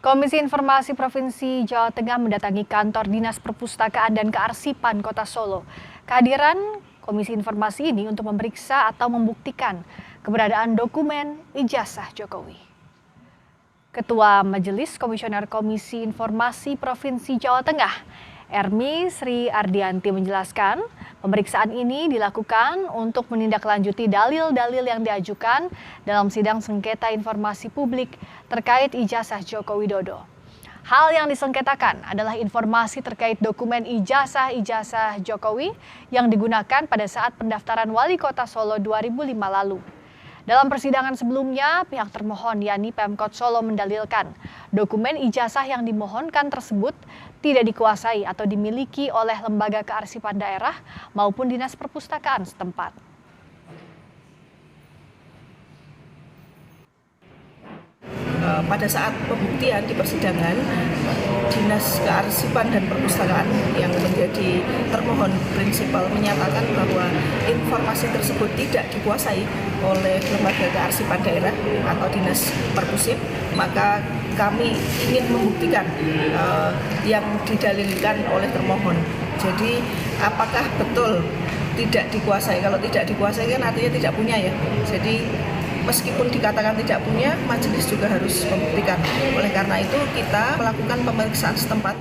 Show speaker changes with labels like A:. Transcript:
A: Komisi Informasi Provinsi Jawa Tengah mendatangi kantor Dinas Perpustakaan dan Kearsipan Kota Solo. Kehadiran Komisi Informasi ini untuk memeriksa atau membuktikan keberadaan dokumen ijazah Jokowi. Ketua Majelis Komisioner Komisi Informasi Provinsi Jawa Tengah, Ermi Sri Ardianti menjelaskan, pemeriksaan ini dilakukan untuk menindaklanjuti dalil-dalil yang diajukan dalam sidang sengketa informasi publik terkait ijazah Joko Widodo. Hal yang disengketakan adalah informasi terkait dokumen ijazah Jokowi yang digunakan pada saat pendaftaran Wali Kota Solo 2005 lalu. Dalam persidangan sebelumnya, pihak termohon yakni Pemkot Solo mendalilkan dokumen ijazah yang dimohonkan tersebut tidak dikuasai atau dimiliki oleh lembaga kearsipan daerah maupun dinas perpustakaan setempat.
B: Pada saat pembuktian di persidangan, Dinas Kearsipan dan Perpustakaan yang menjadi termohon prinsipal menyatakan bahwa informasi tersebut tidak dikuasai oleh lembaga kearsipan daerah atau dinas perpusip, maka kami ingin membuktikan yang didalilkan oleh termohon. Jadi apakah betul tidak dikuasai? Kalau tidak dikuasai kan artinya tidak punya ya. Jadi meskipun dikatakan tidak punya, majelis juga harus membuktikan. Oleh karena itu kita melakukan pemeriksaan setempat.